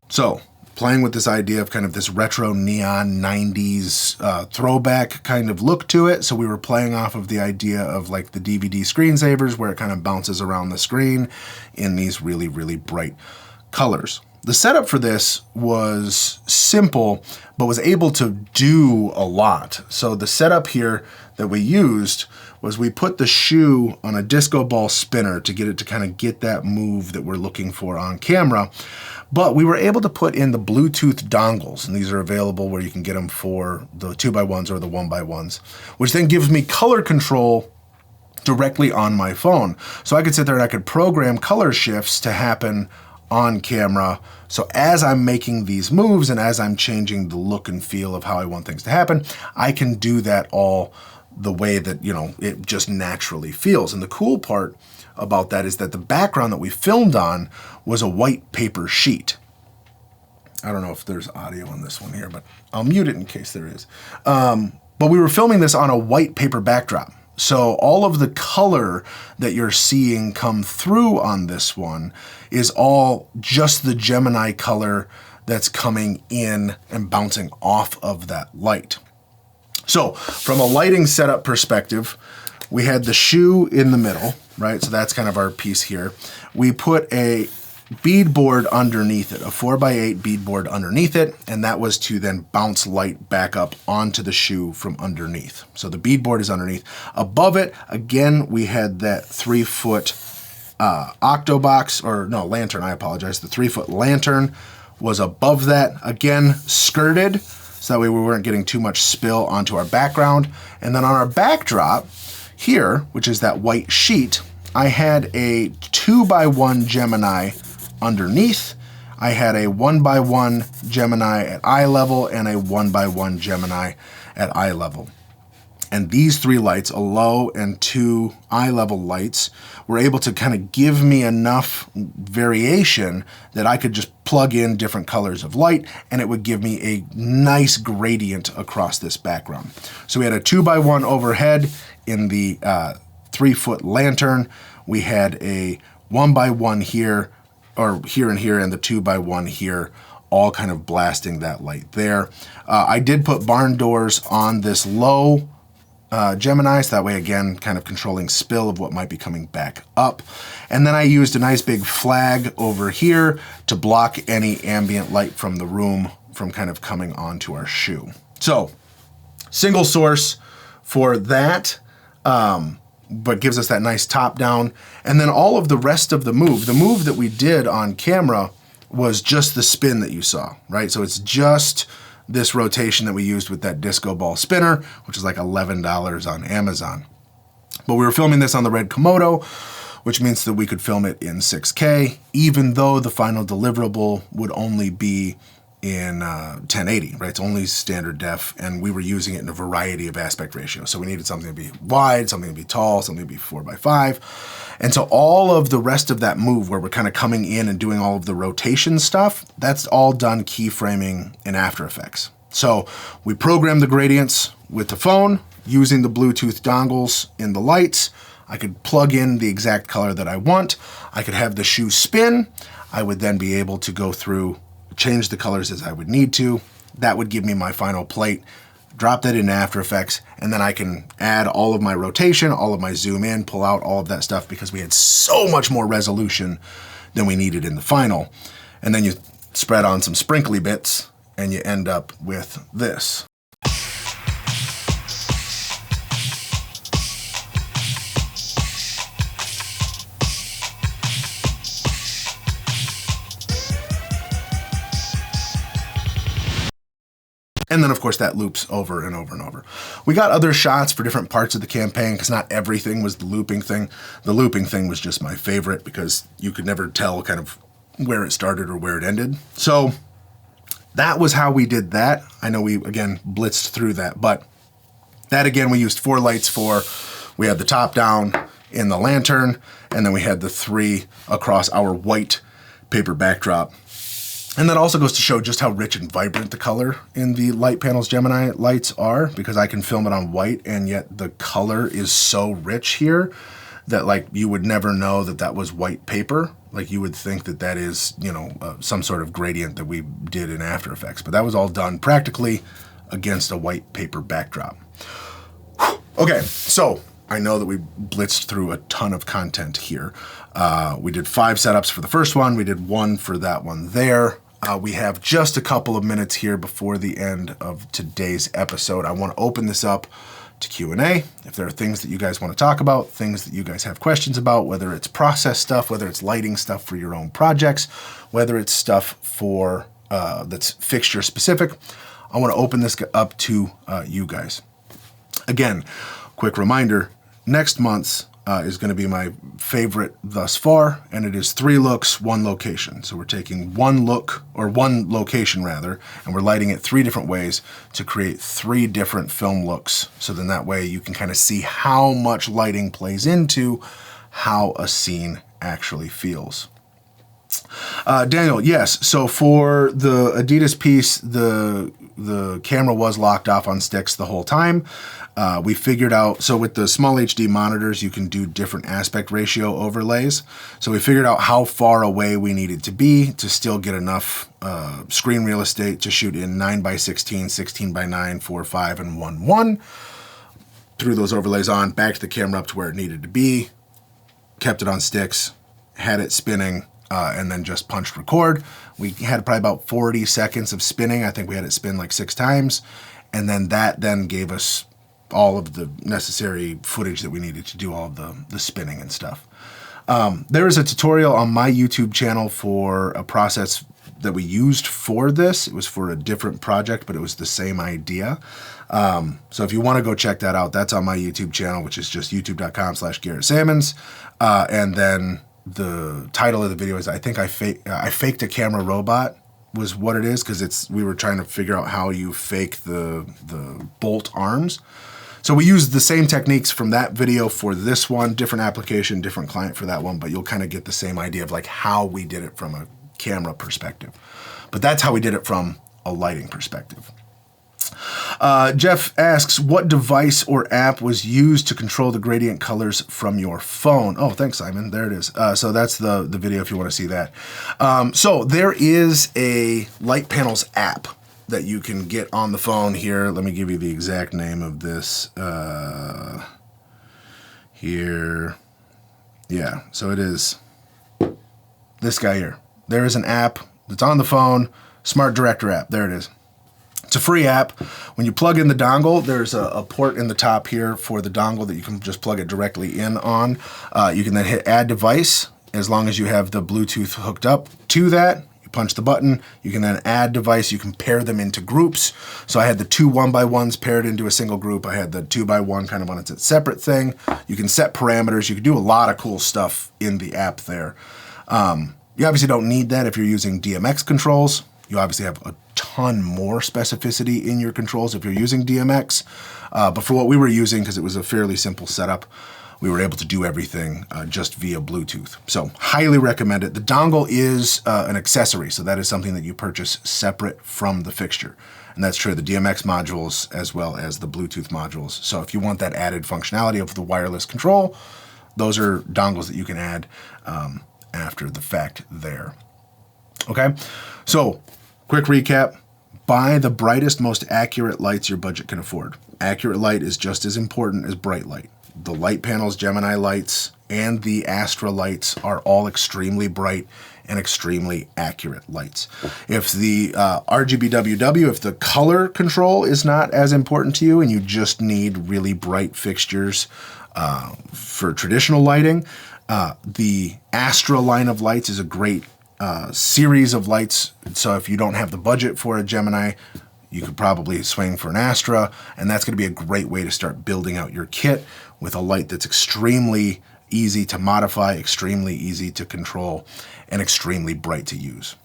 So, playing with this idea of kind of this retro neon 90s throwback kind of look to it. So we were playing off of the idea of like the DVD screensavers where it kind of bounces around the screen in these really, really bright colors. The setup for this was simple, but was able to do a lot. So the setup here that we used was we put the shoe on a disco ball spinner to get it to kind of get that move that we're looking for on camera. But we were able to put in the Bluetooth dongles, and these are available where you can get them for the 2x1s or the 1x1s, which then gives me color control directly on my phone. So I could sit there and I could program color shifts to happen on camera. So as I'm making these moves and as I'm changing the look and feel of how I want things to happen, I can do that all the way that, it just naturally feels. And the cool part about that is that the background that we filmed on was a white paper sheet. I don't know if there's audio on this one here, but I'll mute it in case there is. But we were filming this on a white paper backdrop. So all of the color that you're seeing come through on this one is all just the Gemini color that's coming in and bouncing off of that light. So from a lighting setup perspective, we had the shoe in the middle, right? So that's kind of our piece here. We put a beadboard underneath it, a 4x8 beadboard underneath it, and that was to then bounce light back up onto the shoe from underneath. So the beadboard is underneath. Above it, again, we had that 3-foot lantern, I apologize. The 3-foot lantern was above that, again, skirted, so that way we weren't getting too much spill onto our background. And then on our backdrop here, which is that white sheet, I had a 2x1 Gemini underneath. I had a 1x1 Gemini at eye level and a 1x1 Gemini at eye level. And these 3 lights, a low and 2 eye level lights, were able to kind of give me enough variation that I could just plug in different colors of light and it would give me a nice gradient across this background. So we had a 2x1 overhead in the 3-foot lantern. We had a 1x1 here, or here and here, and the 2x1 here, all kind of blasting that light there. I did put barn doors on this low Gemini, so that way, again, kind of controlling spill of what might be coming back up. And then I used a nice big flag over here to block any ambient light from the room from kind of coming onto our shoe. So, single source for that, but gives us that nice top down. And then all of the rest of the move that we did on camera was just the spin that you saw, right? So it's just this rotation that we used with that disco ball spinner, which is like $11 on Amazon. But we were filming this on the Red Komodo, which means that we could film it in 6K, even though the final deliverable would only be in 1080, right? It's only standard def, and we were using it in a variety of aspect ratios. So we needed something to be wide, something to be tall, something to be 4x5. And so all of the rest of that move where we're kind of coming in and doing all of the rotation stuff, that's all done keyframing in After Effects. So we programmed the gradients with the phone using the Bluetooth dongles in the lights. I could plug in the exact color that I want. I could have the shoe spin. I would then be able to go through, change the colors as I would need to. That would give me my final plate, drop that in After Effects, and then I can add all of my rotation, all of my zoom in, pull out all of that stuff because we had so much more resolution than we needed in the final. And then you spread on some sprinkly bits and you end up with this. And then, of course, that loops over and over and over. We got other shots for different parts of the campaign because not everything was the looping thing. The looping thing was just my favorite because you could never tell kind of where it started or where it ended. So that was how we did that. I know we, again, blitzed through that, but that, again, we used 4 lights for. We had the top down in the lantern, and then we had the 3 across our white paper backdrop. And that also goes to show just how rich and vibrant the color in the Light Panels Gemini lights are, because I can film it on white and yet the color is so rich here that like you would never know that that was white paper. Like you would think that that is, some sort of gradient that we did in After Effects, but that was all done practically against a white paper backdrop. Okay, so I know that we blitzed through a ton of content here. We did 5 setups for the first one. We did 1 for that one there. We have just a couple of minutes here before the end of today's episode. I want to open this up to Q&A. If there are things that you guys want to talk about, things that you guys have questions about, whether it's process stuff, whether it's lighting stuff for your own projects, whether it's stuff for that's fixture specific, I want to open this up to you guys. Again, quick reminder, next month's is going to be my favorite thus far, and it is 3 looks, 1 location. So we're taking 1 look, or 1 location rather, and we're lighting it 3 different ways to create 3 different film looks. So then that way you can kind of see how much lighting plays into how a scene actually feels. Daniel, yes. So for the Adidas piece, the camera was locked off on sticks the whole time. We figured out, so with the small HD monitors, you can do different aspect ratio overlays. So we figured out how far away we needed to be to still get enough screen real estate to shoot in 9x16, 16x9, 4:5, and 1:1. Threw those overlays on, backed the camera up to where it needed to be, kept it on sticks, had it spinning, and then just punched record. We had probably about 40 seconds of spinning. I think we had it spin like 6 times. And then that then gave us all of the necessary footage that we needed to do all of the spinning and stuff. There is a tutorial on my YouTube channel for a process that we used for this. It was for a different project, but it was the same idea. So if you want to go check that out, that's on my YouTube channel, which is just youtube.com/Garrett Sammons. And then the title of the video is, I think I faked a camera robot was what it is, because we were trying to figure out how you fake the bolt arms. So we used the same techniques from that video for this one, different application, different client for that one, but you'll kind of get the same idea of like how we did it from a camera perspective. But that's how we did it from a lighting perspective. Jeff asks, what device or app was used to control the gradient colors from your phone? Oh, thanks, Simon. There it is. So that's the video if you want to see that. So there is a light panels app that you can get on the phone here. Let me give you the exact name of this here. Yeah, so it is this guy here. There is an app that's on the phone, Smart Director app. There it is. It's a free app. When you plug in the dongle, there's a port in the top here for the dongle that you can just plug it directly in on. You can then hit add device. As long as you have the Bluetooth hooked up to that, you punch the button. You can then add device. You can pair them into groups. So I had the 2 1x1s paired into a single group. I had the 2x1 kind of on its separate thing. You can set parameters. You can do a lot of cool stuff in the app there. You obviously don't need that if you're using DMX controls. You obviously have a ton more specificity in your controls if you're using DMX. But for what we were using, because it was a fairly simple setup, we were able to do everything just via Bluetooth. So highly recommend it. The dongle is an accessory, so that is something that you purchase separate from the fixture. And that's true of the DMX modules as well as the Bluetooth modules. So if you want that added functionality of the wireless control, those are dongles that you can add after the fact there. Okay, so quick recap. Buy the brightest, most accurate lights your budget can afford. Accurate light is just as important as bright light. The light panels, Gemini lights, and the Astra lights are all extremely bright and extremely accurate lights. If the RGBWW, if the color control is not as important to you and you just need really bright fixtures for traditional lighting, the Astra line of lights is a great series of lights. So if you don't have the budget for a Gemini, you could probably swing for an Astra, and that's going to be a great way to start building out your kit with a light that's extremely easy to modify, extremely easy to control, and extremely bright to use.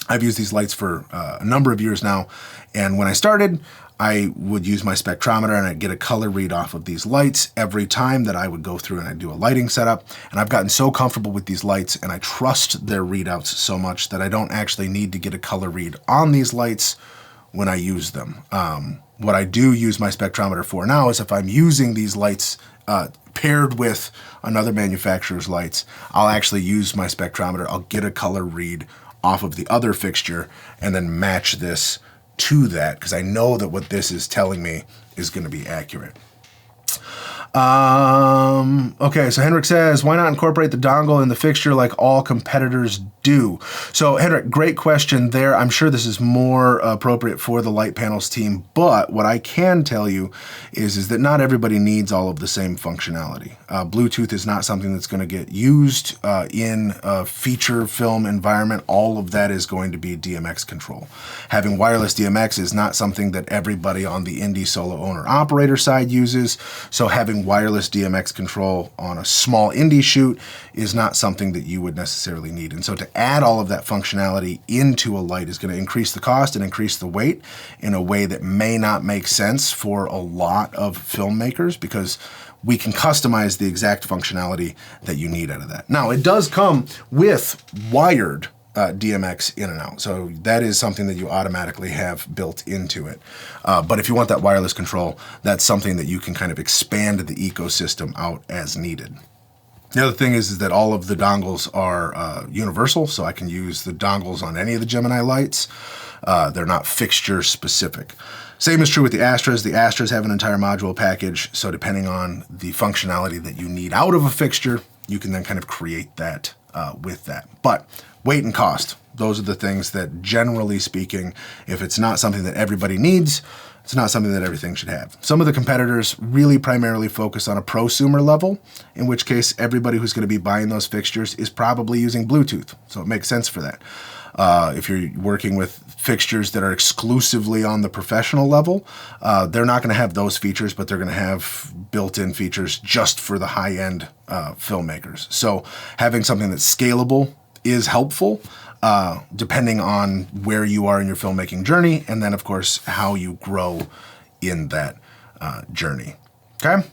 I've used these lights for a number of years now, and when I started, I would use my spectrometer and I'd get a color read off of these lights every time that I would go through and I'd do a lighting setup. And I've gotten so comfortable with these lights and I trust their readouts so much that I don't actually need to get a color read on these lights when I use them. What I do use my spectrometer for now is if I'm using these lights paired with another manufacturer's lights, I'll actually use my spectrometer. I'll get a color read off of the other fixture and then match this to that, because I know that what this is telling me is going to be accurate. Okay, so Henrik says, why not incorporate the dongle in the fixture like all competitors do? So Henrik, great question there. I'm sure this is more appropriate for the light panels team, but what I can tell you is that not everybody needs all of the same functionality. Bluetooth is not something that's going to get used in a feature film environment. All of that is going to be DMX control. Having wireless DMX is not something that everybody on the indie solo owner operator side uses. So having wireless DMX control on a small indie shoot is not something that you would necessarily need. And so to add all of that functionality into a light is going to increase the cost and increase the weight in a way that may not make sense for a lot of filmmakers, because we can customize the exact functionality that you need out of that. Now, it does come with wired DMX in and out. So that is something that you automatically have built into it. But if you want that wireless control, that's something that you can kind of expand the ecosystem out as needed. The other thing is that all of the dongles are universal, so I can use the dongles on any of the Gemini lights. They're not fixture specific. Same is true with the Astras. The Astras have an entire module package, so depending on the functionality that you need out of a fixture, you can then kind of create that with that. But weight and cost, those are the things that, generally speaking, if it's not something that everybody needs, it's not something that everything should have. Some of the competitors really primarily focus on a prosumer level, in which case everybody who's going to be buying those fixtures is probably using Bluetooth, so it makes sense for that. If you're working with fixtures that are exclusively on the professional level, they're not going to have those features, but they're going to have built-in features just for the high-end filmmakers. So having something that's scalable is helpful, depending on where you are in your filmmaking journey, and then, of course, how you grow in that journey. Okay?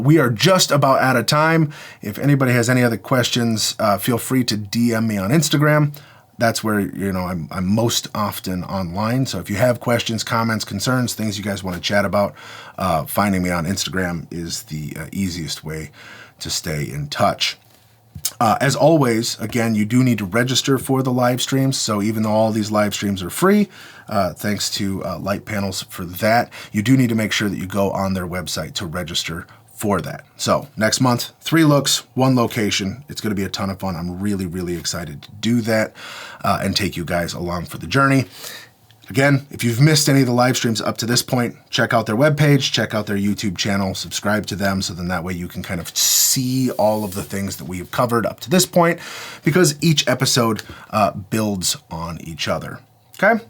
We are just about out of time. If anybody has any other questions, feel free to DM me on Instagram. That's where, I'm most often online. So if you have questions, comments, concerns, things you guys want to chat about, finding me on Instagram is the easiest way to stay in touch. As always, again, you do need to register for the live streams. So even though all these live streams are free, thanks to Light Panels for that, you do need to make sure that you go on their website to register for that. So next month, 3 looks, 1 location. It's going to be a ton of fun. I'm really, really excited to do that and take you guys along for the journey. Again, if you've missed any of the live streams up to this point, check out their webpage, check out their YouTube channel, subscribe to them, so then that way you can kind of see all of the things that we've covered up to this point, because each episode builds on each other. Okay?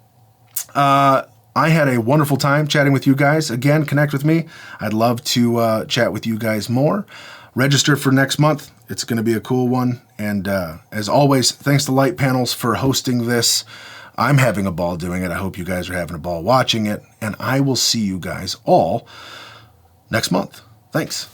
I had a wonderful time chatting with you guys. Again, connect with me. I'd love to chat with you guys more. Register for next month. It's going to be a cool one. And as always, thanks to Light Panels for hosting this. I'm having a ball doing it. I hope you guys are having a ball watching it. And I will see you guys all next month. Thanks.